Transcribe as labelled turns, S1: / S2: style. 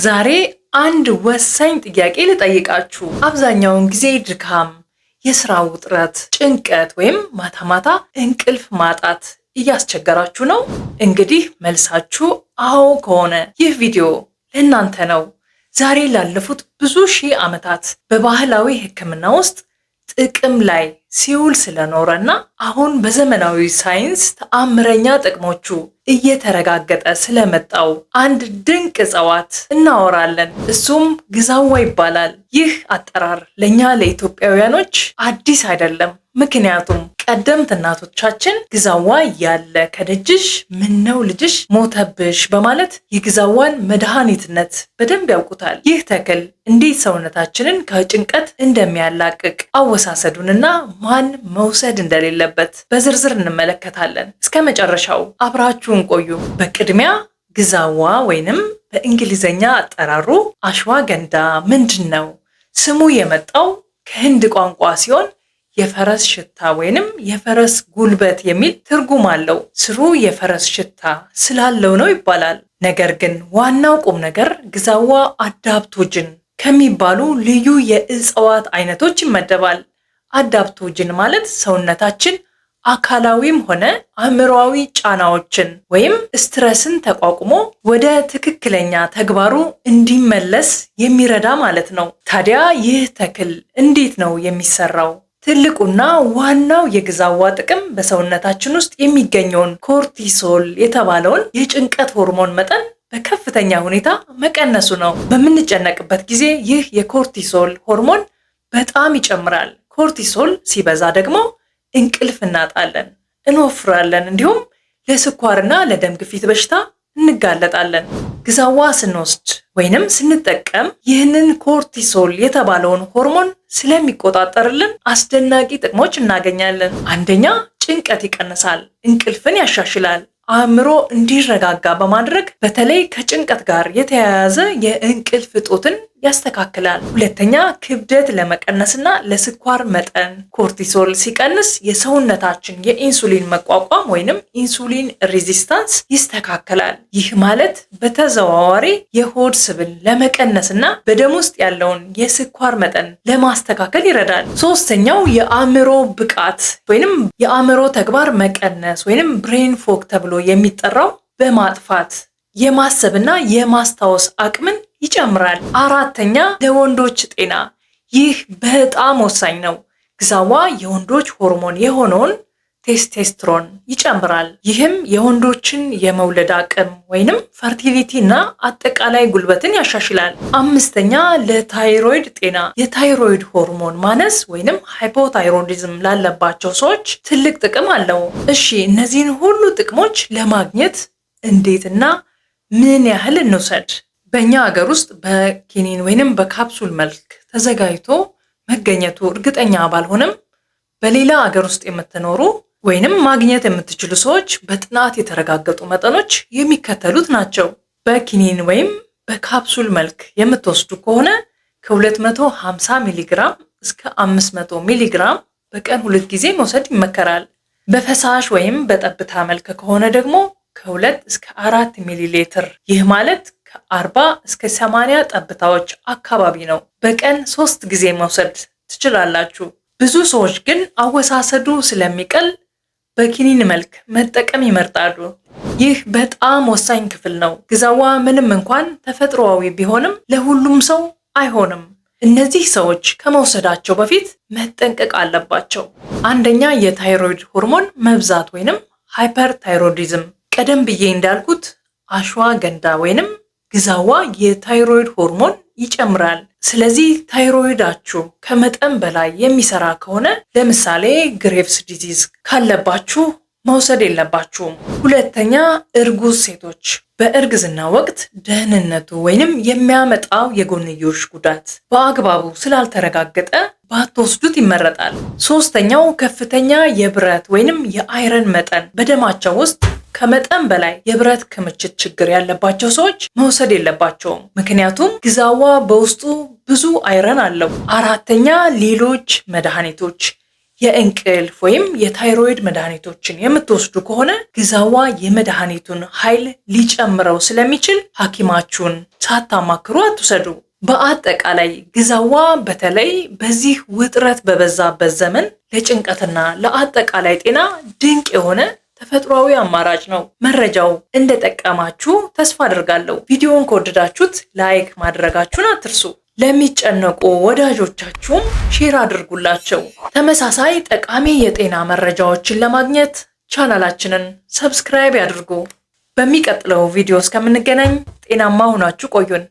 S1: ዛሬ አንድ ወሳኝ ጥያቄ ልጠይቃችሁ። አብዛኛውን ጊዜ ድካም፣ የስራ ውጥረት፣ ጭንቀት ወይም ማታ ማታ እንቅልፍ ማጣት እያስቸገራችሁ ነው? እንግዲህ መልሳችሁ አዎ ከሆነ ይህ ቪዲዮ ለእናንተ ነው። ዛሬ ላለፉት ብዙ ሺህ ዓመታት በባህላዊ ሕክምና ውስጥ ጥቅም ላይ ሲውል ስለኖረና አሁን በዘመናዊ ሳይንስ ተአምረኛ ጥቅሞቹ እየተረጋገጠ ስለመጣው አንድ ድንቅ እጽዋት እናወራለን። እሱም ግዛዋ ይባላል። ይህ አጠራር ለኛ ለኢትዮጵያውያኖች አዲስ አይደለም። ምክንያቱም ቀደምት እናቶቻችን ግዛዋ ያለ ከደጅሽ ምነው ልጅሽ ሞተብሽ በማለት የግዛዋን መድኃኒትነት በደንብ ያውቁታል። ይህ ተክል እንዴት ሰውነታችንን ከጭንቀት እንደሚያላቅቅ አወሳሰዱንና ማን መውሰድ እንደሌለበት በዝርዝር እንመለከታለን። እስከ መጨረሻው አብራችሁን ቆዩ። በቅድሚያ ግዛዋ ወይንም በእንግሊዘኛ አጠራሩ አሽዋገንዳ ምንድን ነው? ስሙ የመጣው ከህንድ ቋንቋ ሲሆን የፈረስ ሽታ ወይንም የፈረስ ጉልበት የሚል ትርጉም አለው። ስሩ የፈረስ ሽታ ስላለው ነው ይባላል። ነገር ግን ዋናው ቁም ነገር ግዛዋ አዳፕቶጅን ከሚባሉ ልዩ የእጽዋት አይነቶች ይመደባል። አዳፕቶጅን ማለት ሰውነታችን አካላዊም ሆነ አእምሮአዊ ጫናዎችን ወይም ስትረስን ተቋቁሞ ወደ ትክክለኛ ተግባሩ እንዲመለስ የሚረዳ ማለት ነው። ታዲያ ይህ ተክል እንዴት ነው የሚሰራው? ትልቁና ዋናው የግዛዋ ጥቅም በሰውነታችን ውስጥ የሚገኘውን ኮርቲሶል የተባለውን የጭንቀት ሆርሞን መጠን በከፍተኛ ሁኔታ መቀነሱ ነው። በምንጨነቅበት ጊዜ ይህ የኮርቲሶል ሆርሞን በጣም ይጨምራል። ኮርቲሶል ሲበዛ ደግሞ እንቅልፍ እናጣለን፣ እንወፍራለን፣ እንዲሁም ለስኳርና ለደም ግፊት በሽታ እንጋለጣለን። ግዛዋ ስንወስድ ወይንም ስንጠቀም ይህንን ኮርቲሶል የተባለውን ሆርሞን ስለሚቆጣጠርልን አስደናቂ ጥቅሞች እናገኛለን። አንደኛ፣ ጭንቀት ይቀንሳል፣ እንቅልፍን ያሻሽላል፣ አእምሮ እንዲረጋጋ በማድረግ በተለይ ከጭንቀት ጋር የተያያዘ የእንቅልፍ እጦትን ያስተካክላል። ሁለተኛ፣ ክብደት ለመቀነስና ለስኳር መጠን ኮርቲሶል ሲቀንስ የሰውነታችን የኢንሱሊን መቋቋም ወይንም ኢንሱሊን ሬዚስታንስ ይስተካከላል። ይህ ማለት በተዘዋዋሪ የሆድ ስብን ለመቀነስና በደም ውስጥ ያለውን የስኳር መጠን ለማስተካከል ይረዳል። ሶስተኛው፣ የአእምሮ ብቃት ወይንም የአእምሮ ተግባር መቀነስ ወይንም ብሬን ፎግ ተብሎ የሚጠራው በማጥፋት የማሰብና የማስታወስ አቅምን ይጨምራል። አራተኛ፣ ለወንዶች ጤና ይህ በጣም ወሳኝ ነው። ግዛዋ የወንዶች ሆርሞን የሆነውን ቴስቴስትሮን ይጨምራል። ይህም የወንዶችን የመውለድ አቅም ወይንም ፈርቲሊቲ እና አጠቃላይ ጉልበትን ያሻሽላል። አምስተኛ፣ ለታይሮይድ ጤና የታይሮይድ ሆርሞን ማነስ ወይንም ሃይፖታይሮይዲዝም ላለባቸው ሰዎች ትልቅ ጥቅም አለው። እሺ፣ እነዚህን ሁሉ ጥቅሞች ለማግኘት እንዴትና ምን ያህል እንውሰድ? በእኛ ሀገር ውስጥ በኪኒን ወይንም በካፕሱል መልክ ተዘጋጅቶ መገኘቱ እርግጠኛ ባልሆንም በሌላ ሀገር ውስጥ የምትኖሩ ወይንም ማግኘት የምትችሉ ሰዎች በጥናት የተረጋገጡ መጠኖች የሚከተሉት ናቸው። በኪኒን ወይም በካፕሱል መልክ የምትወስዱ ከሆነ ከ250 ሚሊግራም እስከ 500 ሚሊግራም በቀን 2 ጊዜ መውሰድ ይመከራል። በፈሳሽ ወይም በጠብታ መልክ ከሆነ ደግሞ ከ2 እስከ 4 ሚሊ ሊትር፣ ይህ ማለት ከ40 እስከ 80 ጠብታዎች አካባቢ ነው። በቀን 3 ጊዜ መውሰድ ትችላላችሁ። ብዙ ሰዎች ግን አወሳሰዱ ስለሚቀል በኪኒን መልክ መጠቀም ይመርጣሉ። ይህ በጣም ወሳኝ ክፍል ነው። ግዛዋ ምንም እንኳን ተፈጥሯዊ ቢሆንም ለሁሉም ሰው አይሆንም። እነዚህ ሰዎች ከመውሰዳቸው በፊት መጠንቀቅ አለባቸው። አንደኛ፣ የታይሮይድ ሆርሞን መብዛት ወይንም ሃይፐርታይሮይዲዝም። ቀደም ብዬ እንዳልኩት አሽዋገንዳ ወይንም ግዛዋ የታይሮይድ ሆርሞን ይጨምራል። ስለዚህ ታይሮይዳችሁ ከመጠን በላይ የሚሰራ ከሆነ ለምሳሌ ግሬቭስ ዲዚዝ ካለባችሁ መውሰድ የለባችሁም። ሁለተኛ፣ እርጉዝ ሴቶች በእርግዝና ወቅት ደህንነቱ ወይንም የሚያመጣው የጎንዮሽ ጉዳት በአግባቡ ስላልተረጋገጠ ባትወስዱት ይመረጣል። ሶስተኛው፣ ከፍተኛ የብረት ወይንም የአይረን መጠን በደማቸው ውስጥ ከመጠን በላይ የብረት ክምችት ችግር ያለባቸው ሰዎች መውሰድ የለባቸውም። ምክንያቱም ግዛዋ በውስጡ ብዙ አይረን አለው። አራተኛ፣ ሌሎች መድኃኒቶች የእንቅልፍ ወይም የታይሮይድ መድኃኒቶችን የምትወስዱ ከሆነ ግዛዋ የመድኃኒቱን ኃይል ሊጨምረው ስለሚችል ሐኪማችሁን ሳታማክሩ አትውሰዱ። በአጠቃላይ ግዛዋ በተለይ በዚህ ውጥረት በበዛበት ዘመን ለጭንቀትና ለአጠቃላይ ጤና ድንቅ የሆነ ተፈጥሯዊ አማራጭ ነው። መረጃው እንደጠቀማችሁ ተስፋ አድርጋለሁ። ቪዲዮውን ከወደዳችሁት ላይክ ማድረጋችሁን አትርሱ። ለሚጨነቁ ወዳጆቻችሁም ሼር አድርጉላቸው። ተመሳሳይ ጠቃሚ የጤና መረጃዎችን ለማግኘት ቻናላችንን ሰብስክራይብ ያድርጉ። በሚቀጥለው ቪዲዮ እስከምንገናኝ ጤናማ ሆናችሁ ቆዩን።